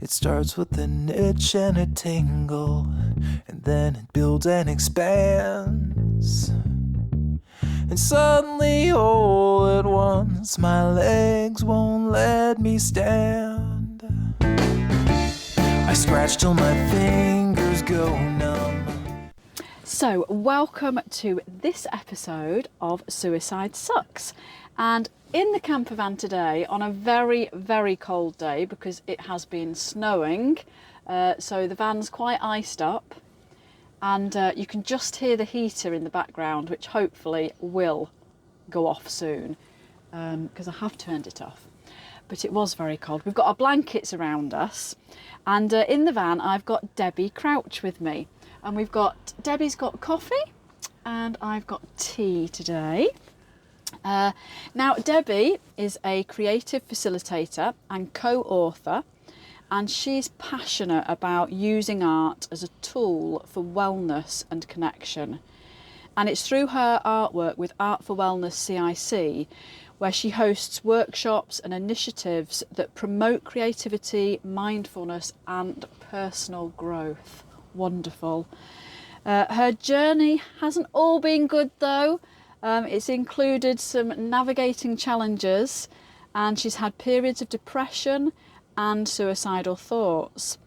It starts with an itch and a tingle, and then it builds and expands. And suddenly, all at once, my legs won't let me stand. I scratch till my fingers go numb. So, welcome to this episode of Suicide Sucks. And in the camper van today, on a very, very cold day, because it has been snowing, so the van's quite iced up, and you can just hear the heater in the background, which hopefully will go off soon, because I have turned it off. But it was very cold. We've got our blankets around us, and in the van I've got Debbie Crouch with me, and Debbie's got coffee and I've got tea today. Now, Debbie is a creative facilitator and co-author, and she's passionate about using art as a tool for wellness and connection. And it's through her artwork with Art for Wellness CIC where she hosts workshops and initiatives that promote creativity, mindfulness and personal growth. Wonderful. Her journey hasn't all been good though. It's included some navigating challenges, and she's had periods of depression and suicidal thoughts.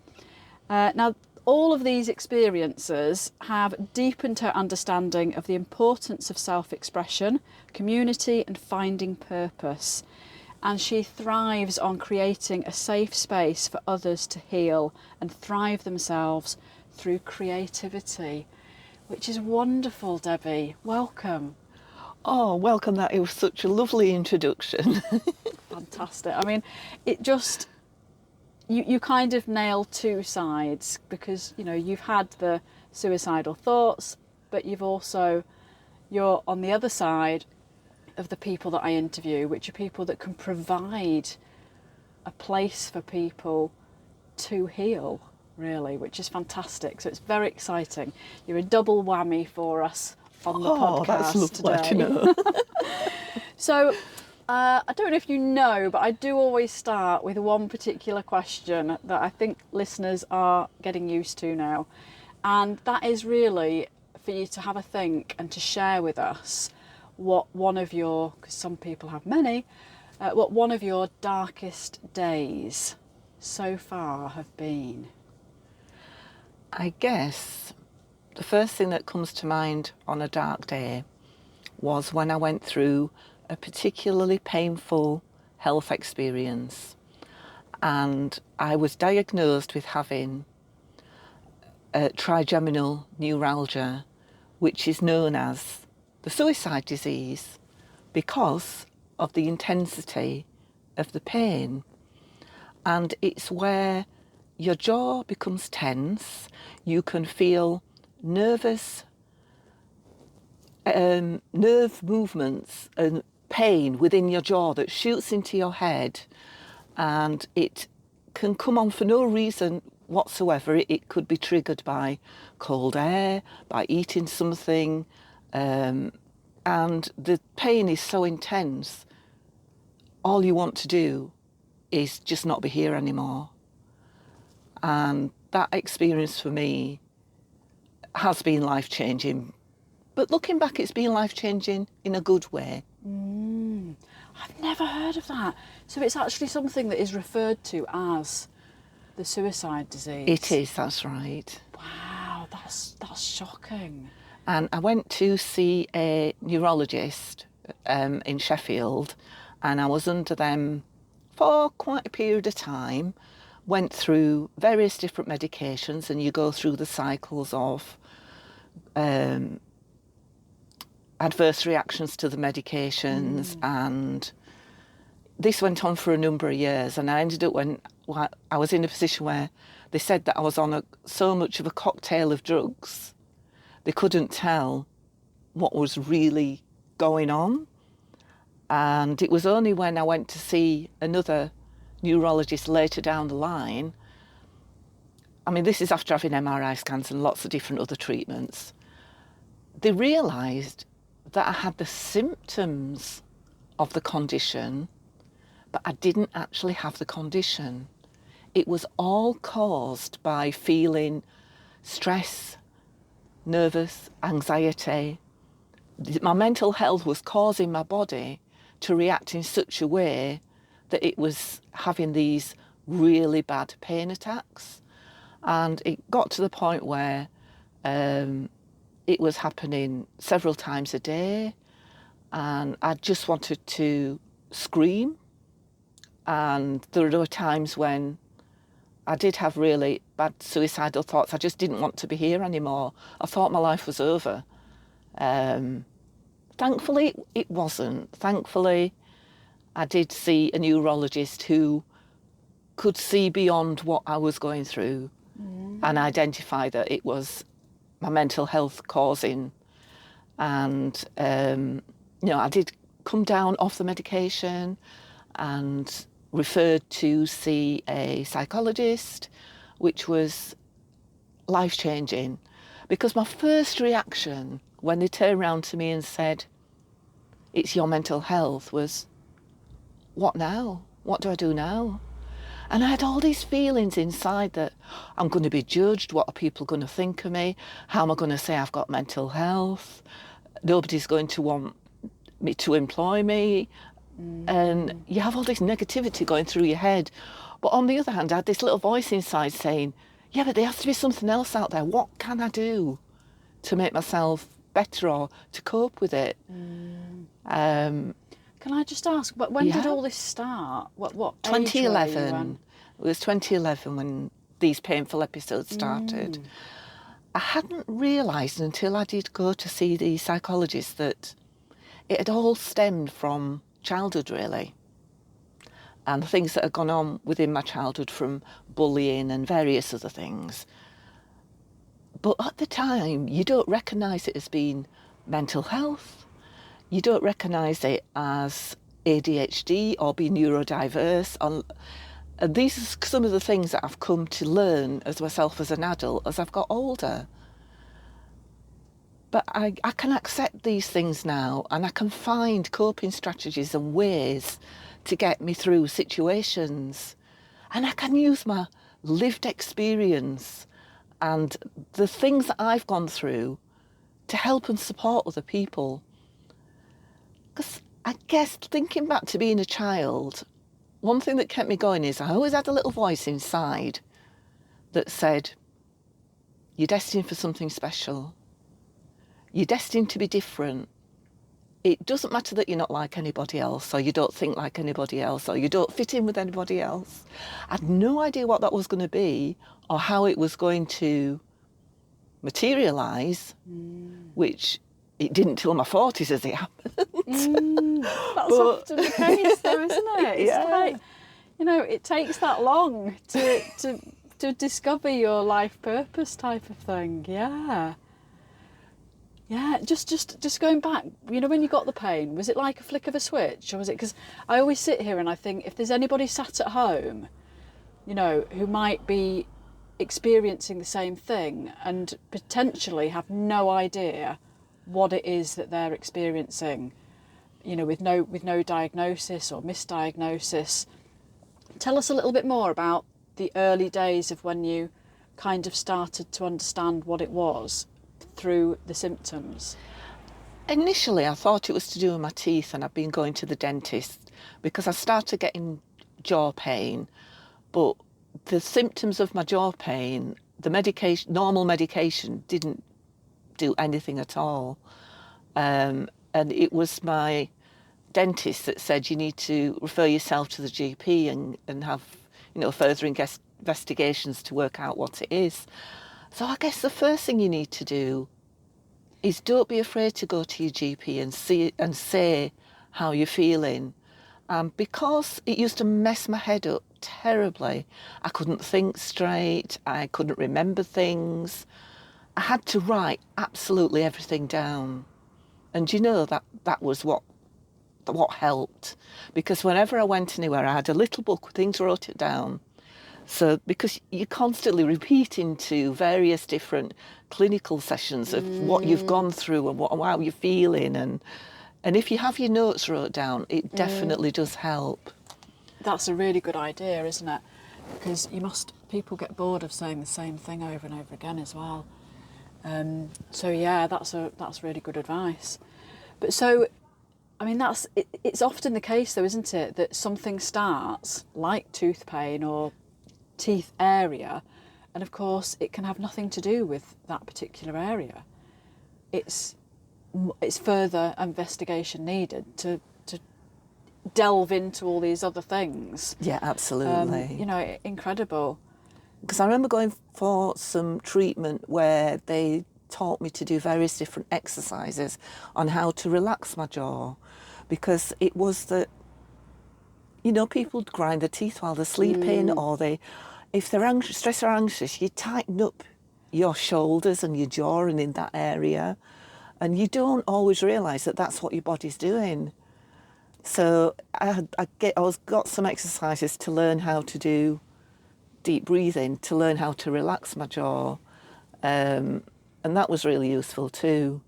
Now, all of these experiences have deepened her understanding of the importance of self-expression, community and finding purpose. And she thrives on creating a safe space for others to heal and thrive themselves through creativity, which is wonderful, Debbie. Welcome. Oh, welcome. It was such a lovely introduction. Fantastic. I mean, it just, you kind of nail two sides, because, you know, you've had the suicidal thoughts, but you're on the other side of the people that I interview, which are people that can provide a place for people to heal, really, which is fantastic. So it's very exciting. You're a double whammy for us on the podcast that's lovely today. to know. So I don't know if you know, but I do always start with one particular question that I think listeners are getting used to now, and that is really for you to have a think and to share with us what one of your, because some people have many, what one of your darkest days so far have been. I guess the first thing that comes to mind on a dark day was when I went through a particularly painful health experience, and I was diagnosed with having trigeminal neuralgia, which is known as the suicide disease because of the intensity of the pain. And it's where your jaw becomes tense, you can feel nervous nerve movements and pain within your jaw that shoots into your head, and it can come on for no reason whatsoever. It could be triggered by cold air, by eating something, and the pain is so intense, all you want to do is just not be here anymore. And that experience for me has been life-changing. But looking back, it's been life-changing in a good way. I've never heard of that. So it's actually something that is referred to as the suicide disease. It is, that's right. Wow, that's shocking. And I went to see a neurologist in Sheffield, and I was under them for quite a period of time, went through various different medications, and you go through the cycles of adverse reactions to the medications, and this went on for a number of years, and I ended up when I was in a position where they said that I was on so much of a cocktail of drugs, they couldn't tell what was really going on. And it was only when I went to see another neurologist later down the line, I mean, this is after having MRI scans and lots of different other treatments, they realised that I had the symptoms of the condition, but I didn't actually have the condition. it was all caused by feeling stress, nervous, anxiety. My mental health was causing my body to react in such a way that it was having these really bad pain attacks. And it got to the point where it was happening several times a day, and I just wanted to scream. And there were times when I did have really bad suicidal thoughts. I just didn't want to be here anymore. I thought my life was over. Thankfully, it wasn't. Thankfully, I did see a neurologist who could see beyond what I was going through and identify that it was my mental health causing. And, I did come down off the medication and referred to see a psychologist, which was life-changing. Because my first reaction when they turned around to me and said, "It's your mental health," was, what now? What do I do now? And I had all these feelings inside that I'm going to be judged. What are people going to think of me? How am I going to say I've got mental health? Nobody's going to want me to employ me. And you have all this negativity going through your head. But on the other hand, I had this little voice inside saying, yeah, but there has to be something else out there. What can I do to make myself better or to cope with it? Can I just ask, but when did all this start? What age were you 2011. when? It was 2011 when these painful episodes started. I hadn't realised until I did go to see the psychologist that it had all stemmed from childhood, really, and the things that had gone on within my childhood from bullying and various other things. But at the time, you don't recognise it as being mental health. You don't recognise it as ADHD or being neurodiverse. And these are some of the things that I've come to learn as myself as an adult as I've got older. But I can accept these things now, and I can find coping strategies and ways to get me through situations. And I can use my lived experience and the things that I've gone through to help and support other people. Because I guess thinking back to being a child, one thing that kept me going is I always had a little voice inside that said, you're destined for something special. You're destined to be different. It doesn't matter that you're not like anybody else, or you don't think like anybody else, or you don't fit in with anybody else. I had no idea what that was going to be or how it was going to materialise, which it didn't till my 40s as it happened. That's often the case though, isn't it? It's like, it takes that long to discover your life purpose type of thing. Yeah, just going back, when you got the pain, was it like a flick of a switch, or was it, because I always sit here and I think if there's anybody sat at home, who might be experiencing the same thing and potentially have no idea what it is that they're experiencing, with no diagnosis or misdiagnosis, tell us a little bit more about the early days of when you kind of started to understand what it was through the symptoms. Initially, I thought it was to do with my teeth, and I've been going to the dentist because I started getting jaw pain. But the symptoms of my jaw pain, the normal medication, didn't do anything at all. And it was my dentist that said you need to refer yourself to the GP and have further investigations to work out what it is. So I guess the first thing you need to do is don't be afraid to go to your GP and say how you're feeling. Because it used to mess my head up terribly. I couldn't think straight. I couldn't remember things. I had to write absolutely everything down. And that was what helped. Because whenever I went anywhere, I had a little book with things, wrote it down. So because you're constantly repeating to various different clinical sessions of what you've gone through and how you're feeling, and if you have your notes wrote down, it definitely does help. That's a really good idea, isn't it? because people get bored of saying the same thing over and over again as well. So yeah, that's really good advice. But so, I mean, it's often the case though, isn't it, that something starts like tooth pain or teeth area, and of course it can have nothing to do with that particular area. It's further investigation needed to delve into all these other things. Yeah, absolutely. You know, incredible. Because I remember going for some treatment where they taught me to do various different exercises on how to relax my jaw, because it was that, you know, people grind their teeth while they're sleeping, or if they're anxious, stressed or anxious, you tighten up your shoulders and your jaw and in that area, and you don't always realise that that's what your body's doing. So I got some exercises to learn how to do deep breathing, to learn how to relax my jaw, and that was really useful too.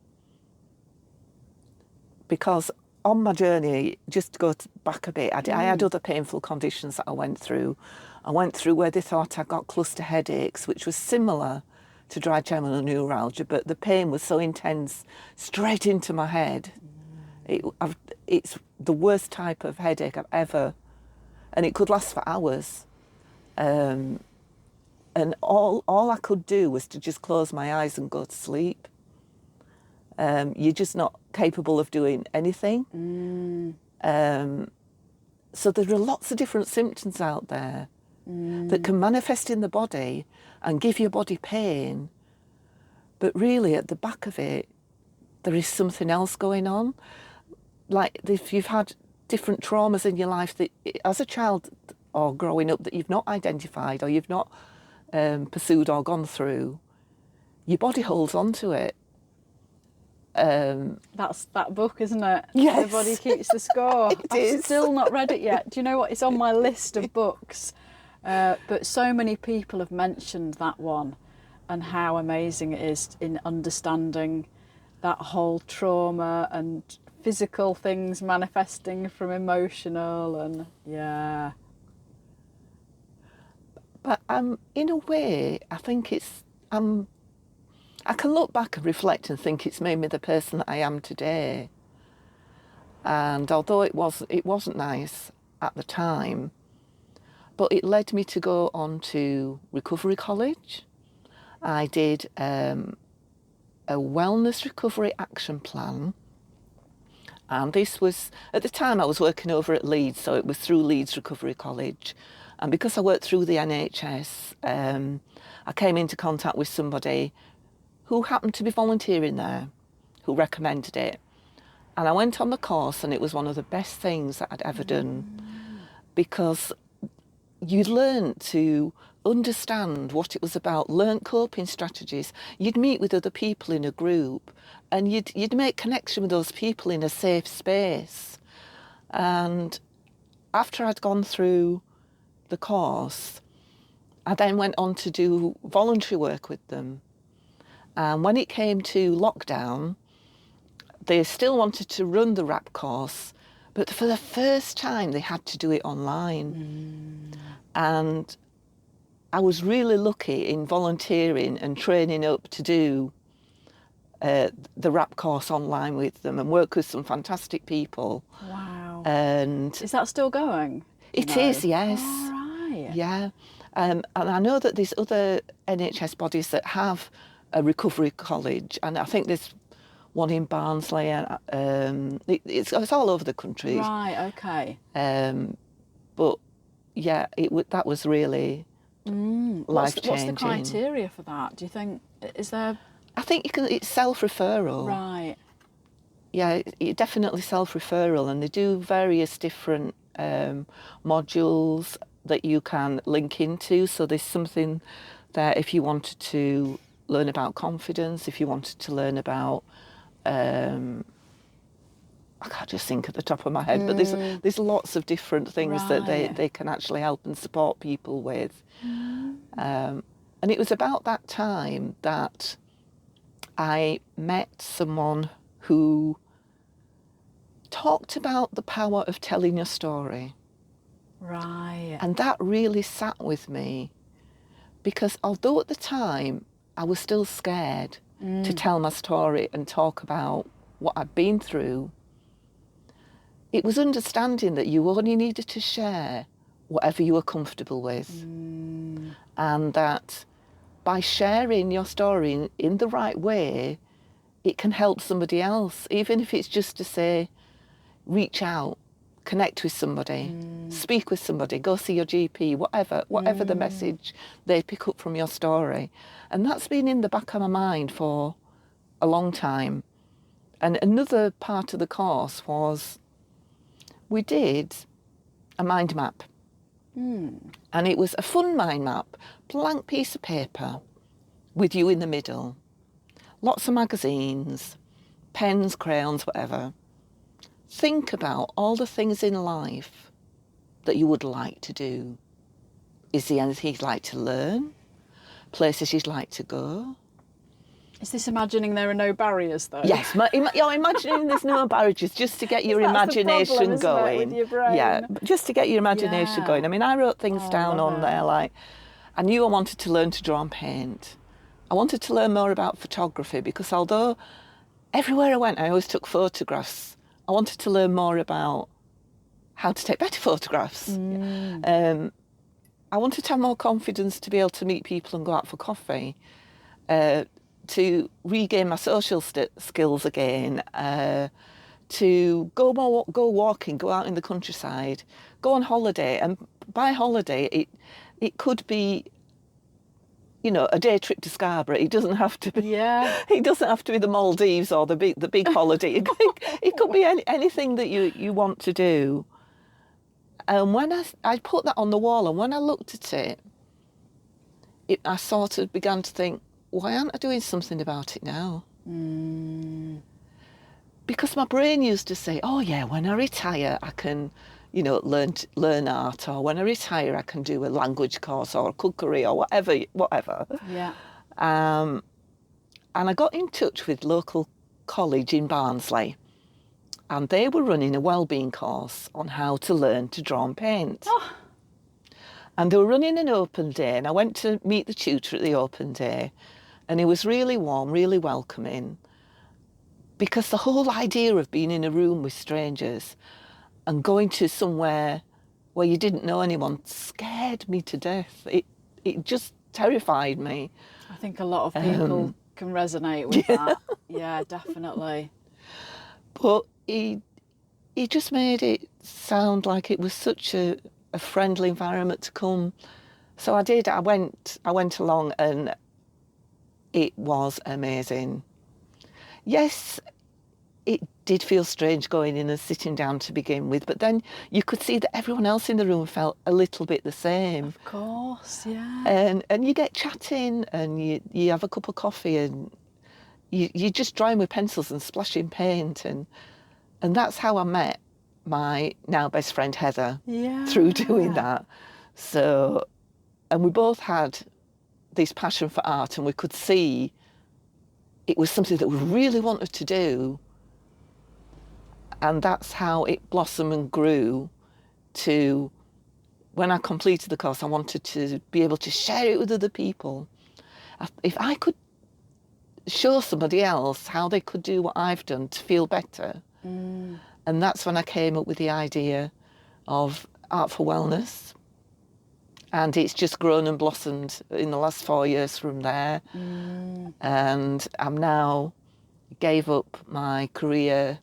Because on my journey, just to go back a bit, I had other painful conditions that I went through. I went through where they thought I got cluster headaches, which was similar to trigeminal neuralgia, but the pain was so intense, straight into my head. It's the worst type of headache I've ever, and it could last for hours. And all I could do was to just close my eyes and go to sleep. You're just not capable of doing anything. So there are lots of different symptoms out there that can manifest in the body and give your body pain. But really, at the back of it, there is something else going on. Like if you've had different traumas in your life that, as a child or growing up, that you've not identified or you've not pursued or gone through, your body holds on to it. That's that book, isn't it? Yes. The Body Keeps the Score. I've still not read it yet. Do you know what? It's on my list of books. But so many people have mentioned that one and how amazing it is in understanding that whole trauma and physical things manifesting from emotional, and yeah. But in a way, I think I can look back and reflect and think it's made me the person that I am today. And although it wasn't nice at the time, but it led me to go on to recovery college. I did a wellness recovery action plan. And this was, at the time I was working over at Leeds, so it was through Leeds Recovery College. And because I worked through the NHS, I came into contact with somebody who happened to be volunteering there, who recommended it. And I went on the course, and it was one of the best things that I'd ever done, because you learned to understand what it was about, learn coping strategies. You'd meet with other people in a group, and you'd make connection with those people in a safe space. And after I'd gone through the course, I then went on to do voluntary work with them. And when it came to lockdown, they still wanted to run the RAP course, but for the first time they had to do it online. And I was really lucky in volunteering and training up to do the RAP course online with them and work with some fantastic people. Wow. And is that still going? It is, yes. All right. Yeah. And I know that there's other NHS bodies that have a recovery college, and I think there's one in Barnsley, and it's all over the country. Right, okay. But yeah, that was really life-changing. What's the criteria for that? Do you think, is there? I think it's self-referral. Right. Yeah, definitely self-referral, and they do various different modules that you can link into. So there's something there if you wanted to learn about confidence, if you wanted to learn about, I can't just think at the top of my head, but there's lots of different things that they can actually help and support people with. And it was about that time that I met someone who talked about the power of telling your story. Right. And that really sat with me, because although at the time I was still scared to tell my story and talk about what I'd been through, it was understanding that you only needed to share whatever you were comfortable with. And that by sharing your story in the right way, it can help somebody else, even if it's just to say, reach out, connect with somebody, speak with somebody, go see your GP, whatever the message they pick up from your story. And that's been in the back of my mind for a long time. And another part of the course was, we did a mind map. And it was a fun mind map, blank piece of paper with you in the middle, lots of magazines, pens, crayons, whatever. Think about all the things in life that you would like to do. Is there anything you'd like to learn? Places you'd like to go? Is this imagining there are no barriers, though? Yes, imagining there's no barriers, just to get your That's the imagination problem, isn't it, going. with your brain? Yeah, just to get your imagination Yeah. going. I mean, I wrote things down love on it. there, like, I knew I wanted to learn to draw and paint. I wanted to learn more about photography, because although everywhere I went I always took photographs, I wanted to learn more about how to take better photographs. I wanted to have more confidence to be able to meet people and go out for coffee, to regain my social skills again, to go walking, go out in the countryside, go on holiday. And by holiday, it could be, you know, a day trip to Scarborough. It doesn't have to be. Yeah. It doesn't have to be the Maldives or the big holiday. It could be anything that you want to do. And when I put that on the wall, and when I looked at it, I sort of began to think, why aren't I doing something about it now? Because my brain used to say, oh yeah, when I retire, I can, you know, learn art, or when I retire, I can do a language course or a cookery or whatever. Yeah. And I got in touch with local college in Barnsley, and they were running a wellbeing course on how to learn to draw and paint. Oh. And they were running an open day, and I went to meet the tutor at the open day, and he was really warm, really welcoming, because the whole idea of being in a room with strangers and going to somewhere where you didn't know anyone scared me to death. It just terrified me. I think a lot of people can resonate with that. Yeah, definitely. But he just made it sound like it was such a friendly environment to come. So I did. I went along, and it was amazing. Yes, it did feel strange going in and sitting down to begin with, but then you could see that everyone else in the room felt a little bit the same. Of course, yeah. And you get chatting, and you have a cup of coffee, and you just drawing with pencils and splashing paint, and that's how I met my now best friend Heather, through doing that. So, and we both had this passion for art, and we could see it was something that we really wanted to do. And that's how it blossomed and grew to, when I completed the course, I wanted to be able to share it with other people. If I could show somebody else how they could do what I've done to feel better. And that's when I came up with the idea of Art for Wellness. And it's just grown and blossomed in the last 4 years from there. And I'm now gave up my career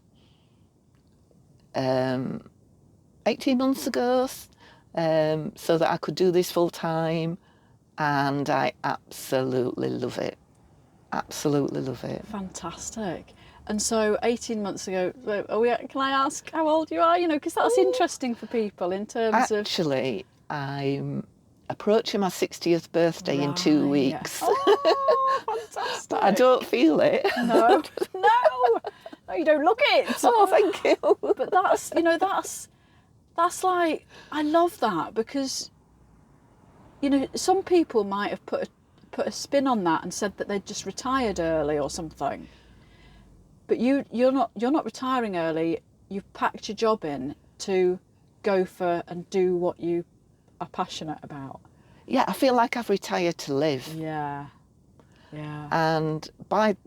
18 months ago, so that I could do this full time, and I absolutely love it. Absolutely love it. Fantastic. And so 18 months ago, can I ask how old you are? You know, because that's interesting for people in terms of... Actually, I'm approaching my 60th birthday in 2 weeks. Oh, fantastic. But I don't feel it. No, you don't look it. Oh, thank you. But that's, you know, that's like, I love that, because, you know, some people might have put a spin on that and said that they'd just retired early or something. But you're not retiring early. You've packed your job in to go for and do what you are passionate about. Yeah, I feel like I've retired to live. Yeah. Yeah. And by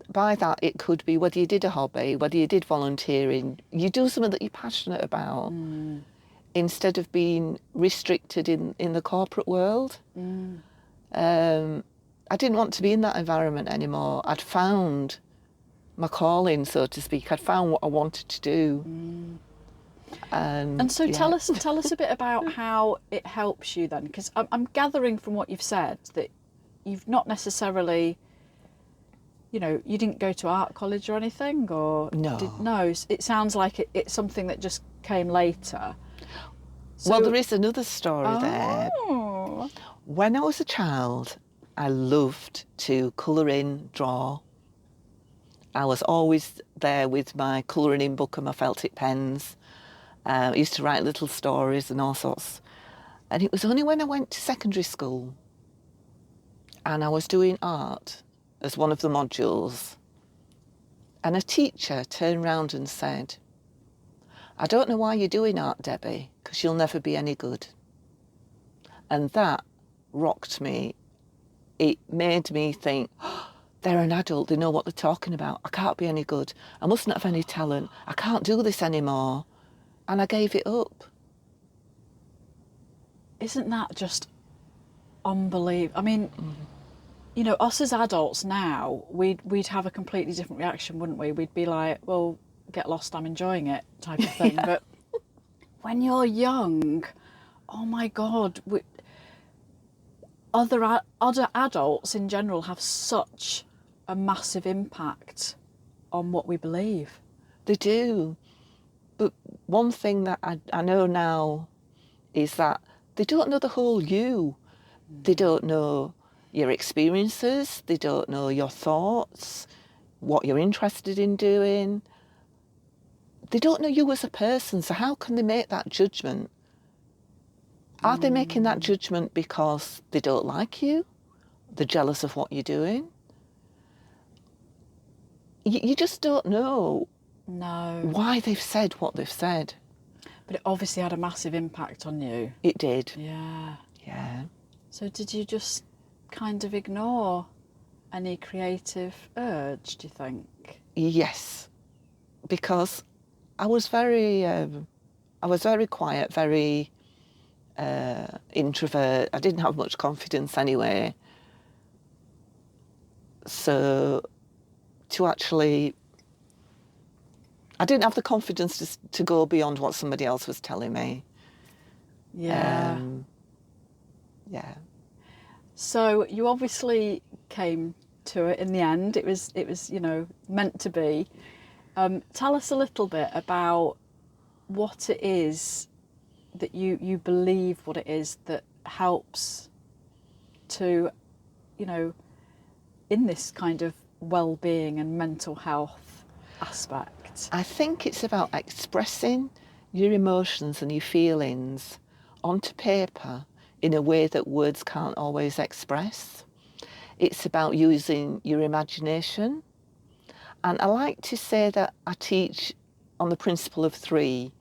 that, it could be whether you did a hobby, whether you did volunteering, you do something that you're passionate about instead of being restricted in the corporate world. I didn't want to be in that environment anymore. I'd found my calling, so to speak. I'd found what I wanted to do. And so yeah. tell us a bit about how it helps you then, because I'm gathering from what you've said that you've not necessarily, you didn't go to art college or anything, or No. no. It sounds like it's something that just came later. So, Well, there is another story there. Oh. When I was a child, I loved to colour in, draw. I was always there with my colouring in book and my felt tip pens. I used to write little stories and all sorts. And it was only when I went to secondary school and I was doing art as one of the modules, and a teacher turned round and said, "I don't know why you're doing art, Debbie, because you'll never be any good." And that rocked me. It made me think, they're an adult, they know what they're talking about. I can't be any good. I mustn't have any talent. I can't do this anymore. And I gave it up. Isn't that just unbelievable? I mean, us as adults now, we'd have a completely different reaction, wouldn't we? We'd be like, well, get lost, I'm enjoying it, type of thing. Yeah. But when you're young, oh my God, other adults in general have such a massive impact on what we believe. They do. But one thing that I know now is that they don't know the whole you. They don't know your experiences. They don't know your thoughts, what you're interested in doing. They don't know you as a person. So how can they make that judgment? Are they making that judgment because they don't like you? They're jealous of what you're doing? You just don't know why they've said what they've said. But it obviously had a massive impact on you. It did. Yeah. Yeah. So did you just kind of ignore any creative urge, do you think? Yes, because I was very quiet, very introvert. I didn't have much confidence anyway. So I didn't have the confidence to go beyond what somebody else was telling me. Yeah. Yeah. So you obviously came to it in the end. It was meant to be. Tell us a little bit about what it is that you believe, what it is that helps to, in this kind of well-being and mental health aspect. I think it's about expressing your emotions and your feelings onto paper in a way that words can't always express. It's about using your imagination. And I like to say that I teach on the principle of 3,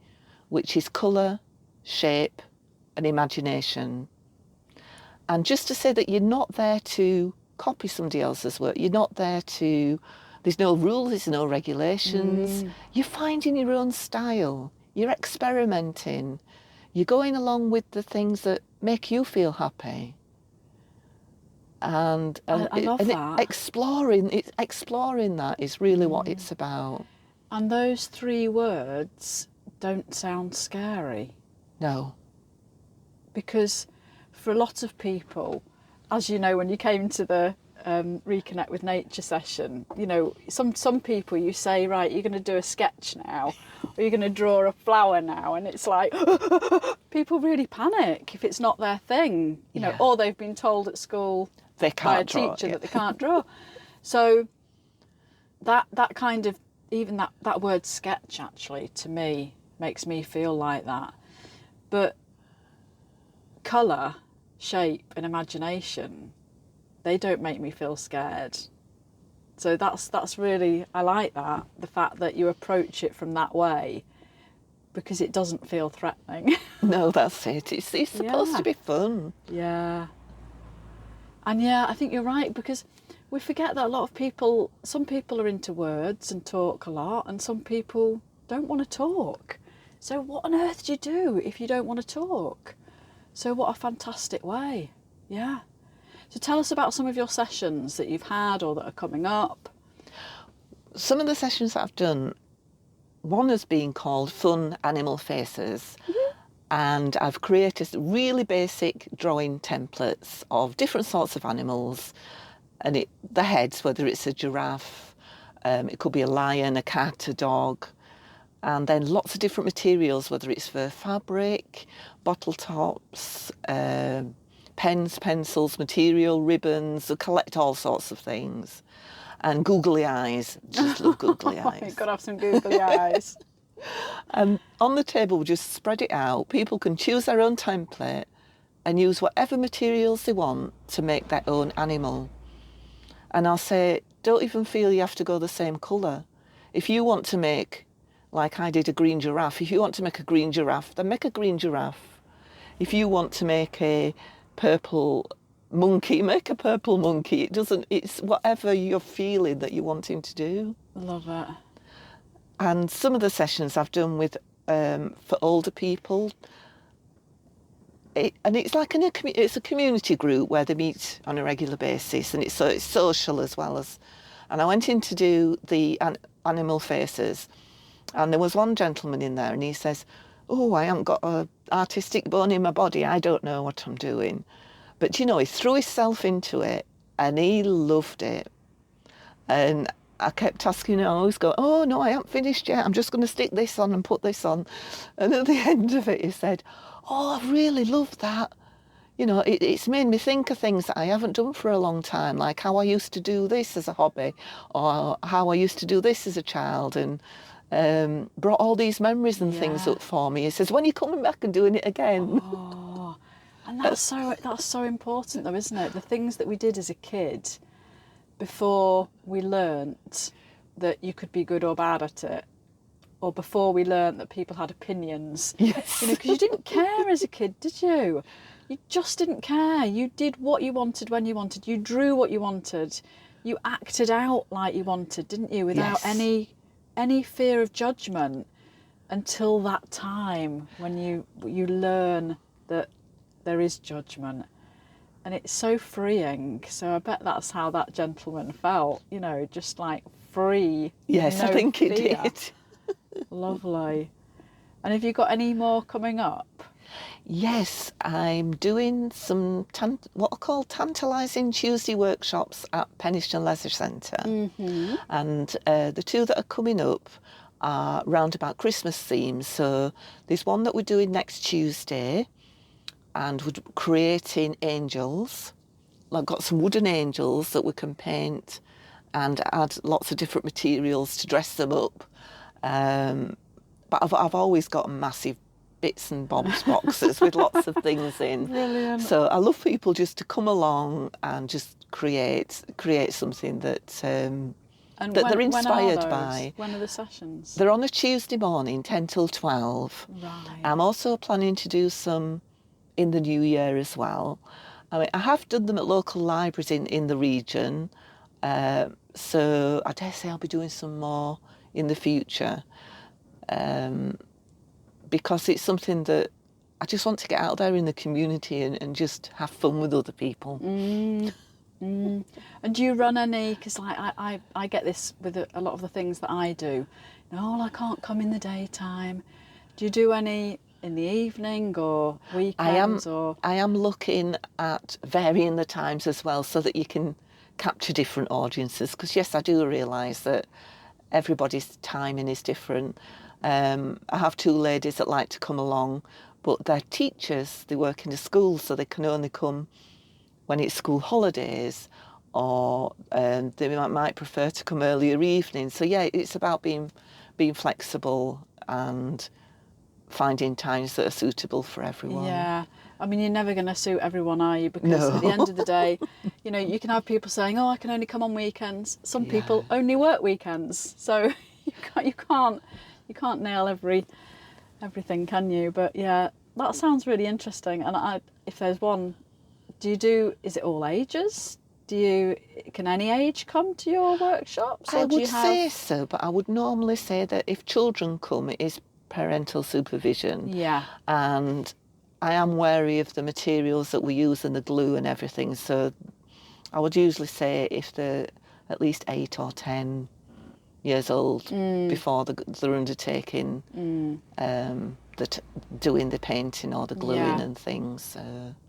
which is colour, shape, and imagination. And just to say that you're not there to copy somebody else's work. You're not there there's no rules, there's no regulations. You're finding your own style. You're experimenting. You're going along with the things that make you feel happy. And I love that. Exploring that is really what it's about. And those 3 words don't sound scary. No. Because for a lot of people, as you know, when you came to the Reconnect with Nature session, some people, you say, right, you're going to do a sketch now, or you're going to draw a flower now, and it's like, people really panic if it's not their thing, or they've been told at school they can't by a teacher that they can't draw. So that kind of, even that word sketch actually, to me, makes me feel like that. But colour, shape and imagination, they don't make me feel scared. So that's really, I like that, the fact that you approach it from that way. because it doesn't feel threatening. No, that's it. It's supposed Yeah. to be fun. Yeah. And yeah, I think you're right, because we forget that a lot of people, some people are into words and talk a lot, and some people don't want to talk. So what on earth do you do if you don't want to talk? So what a fantastic way. Yeah. So tell us about some of your sessions that you've had or that are coming up. Some of the sessions that I've done, one has been called Fun Animal Faces. And I've created really basic drawing templates of different sorts of animals, and the heads, whether it's a giraffe, it could be a lion, a cat, a dog, and then lots of different materials, whether it's for fabric, bottle tops, pens, pencils, material, ribbons. I collect all sorts of things. And googly eyes, just love googly eyes. You've got to have some googly eyes. And on the table, we just spread it out. People can choose their own template and use whatever materials they want to make their own animal. And I'll say, don't even feel you have to go the same colour. If you want to make, like I did, a green giraffe, if you want to make a green giraffe, then make a green giraffe. If you want to make a purple monkey, make a purple monkey. It's whatever you're feeling that you're wanting to do. Love it. And some of the sessions I've done with for older people, it's like it's a community group where they meet on a regular basis, and it's social as well as. And I went in to do the animal faces, and there was one gentleman in there, and he says, "Oh, I haven't got an artistic bone in my body. I don't know what I'm doing," but you know, he threw himself into it, and he loved it, and I kept asking him, I always go, "Oh, no, I haven't finished yet. I'm just going to stick this on and put this on." And at the end of it, he said, "Oh, I really love that. You know, it's made me think of things that I haven't done for a long time, like how I used to do this as a hobby, or how I used to do this as a child, and brought all these memories and things up for me." He says, "When are you coming back and doing it again?" Oh, and that's so important though, isn't it? The things that we did as a kid before we learnt that you could be good or bad at it, or before we learnt that people had opinions. Yes. You know, because you didn't care as a kid, did you? You just didn't care. You did what you wanted when you wanted. You drew what you wanted. You acted out like you wanted, didn't you? Without any fear of judgment, until that time when you learn that there is judgment. And it's so freeing. So I bet that's how that gentleman felt, you know, just like free. Yes, no I think he fear. did. Lovely. And have you got any more coming up? Yes, I'm doing some what are called tantalising Tuesday workshops at Penistone Leisure Centre. Mm-hmm. And the two that are coming up are round about Christmas themes. So there's one that we're doing next Tuesday, and we're creating angels. I've got some wooden angels that we can paint and add lots of different materials to dress them up. But I've always got massive bits and bobs boxes with lots of things in. Brilliant. So I love people just to come along and just create something that And that they're when inspired are those? by. When are the sessions? They're on a Tuesday morning, 10 till 12. Right. I'm also planning to do some in the new year as well. I mean, I have done them at local libraries in the region, so I dare say I'll be doing some more in the future, because it's something that I just want to get out there in the community and just have fun with other people. And do you run any, because I get this with a lot of the things that I do, no, I can't come in the daytime. Do you do any in the evening or weekends? I am looking at varying the times as well, so that you can capture different audiences, because yes, I do realise that everybody's timing is different. I have two ladies that like to come along, but they're teachers, they work in a school, so they can only come when it's school holidays, or they might prefer to come earlier evening. So yeah, it's about being flexible and finding times that are suitable for everyone. Yeah, I mean, you're never going to suit everyone, are you? Because No. at the end of the day, you know, you can have people saying, "Oh, I can only come on weekends." Some people only work weekends, so you can't nail every everything, can you? But yeah, that sounds really interesting. And if there's one, is it all ages? Can any age come to your workshops? I would say so, but I would normally say that if children come, it is parental supervision. Yeah. And I am wary of the materials that we use and the glue and everything. So I would usually say if they're at least 8 or 10 years old before they're undertaking doing the painting or the gluing and things.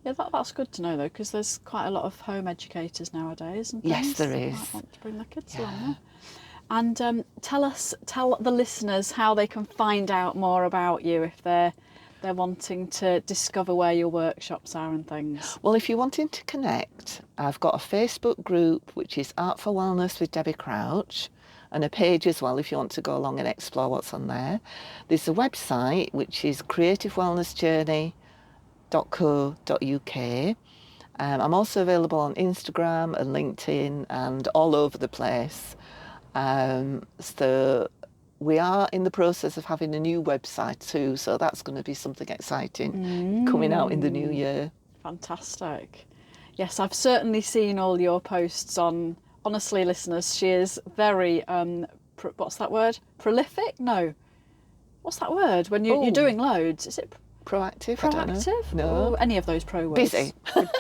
Yeah, that's good to know though, because there's quite a lot of home educators nowadays. And yes, there They is. might want to bring their kids along there. And tell the listeners how they can find out more about you if they're wanting to discover where your workshops are and things. Well, if you're wanting to connect, I've got a Facebook group which is Art for Wellness with Debbie Crouch, and a page as well if you want to go along and explore what's on there. There's a website which is creativewellnessjourney.co.uk. I'm also available on Instagram and LinkedIn and all over the place. So we are in the process of having a new website too, so that's going to be something exciting coming out in the new year. Fantastic. Yes, I've certainly seen all your posts on. Honestly, listeners, she is very, what's that word? Prolific? No. What's that word? When you're doing loads, is it proactive? Proactive? I don't know. No. Or any of those pro words. Busy.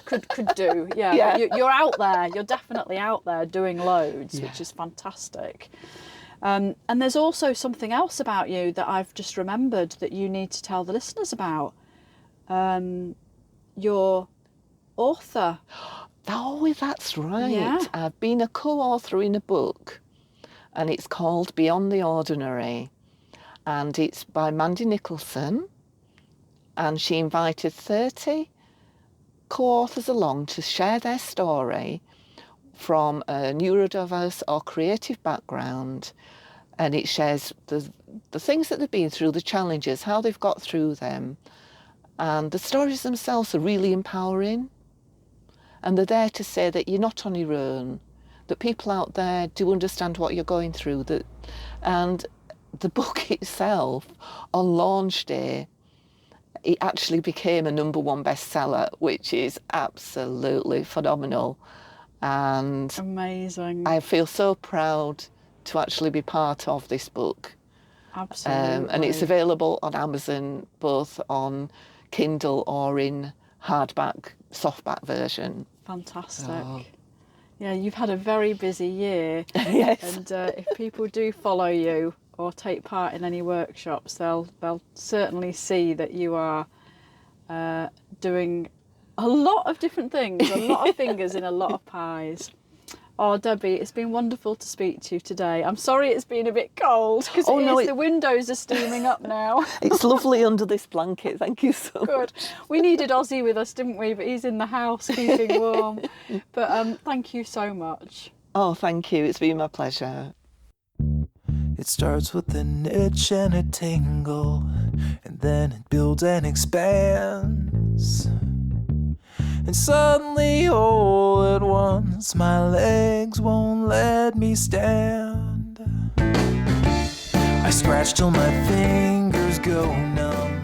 Could do, yeah. Yeah. You're out there. You're definitely out there doing loads, which is fantastic. And there's also something else about you that I've just remembered that you need to tell the listeners about. You're author. Oh, that's right. Yeah. I've been a co-author in a book, and it's called Beyond the Ordinary, and it's by Mandy Nicholson, and she invited 30 co-authors along to share their story from a neurodiverse or creative background, and it shares the things that they've been through, the challenges, how they've got through them, and the stories themselves are really empowering. And they're there to say that you're not on your own, that people out there do understand what you're going through. And the book itself, on launch day, it actually became a #1 bestseller, which is absolutely phenomenal. And amazing. I feel so proud to actually be part of this book. Absolutely. And it's available on Amazon, both on Kindle or in hardback, softback version. Fantastic. Oh. Yeah, you've had a very busy year. Yes. And if people do follow you or take part in any workshops, they'll certainly see that you are doing a lot of different things, a lot of fingers in a lot of pies. Oh, Debbie, it's been wonderful to speak to you today. I'm sorry it's been a bit cold because the windows are steaming up now. It's lovely under this blanket. Thank you so Good. much. We needed Ozzy with us, didn't we? But he's in the house keeping warm. But thank you so much. Oh, thank you. It's been my pleasure. It starts with an itch and a tingle, and then it builds and expands. And suddenly, all at once, my legs won't let me stand. I scratch till my fingers go numb.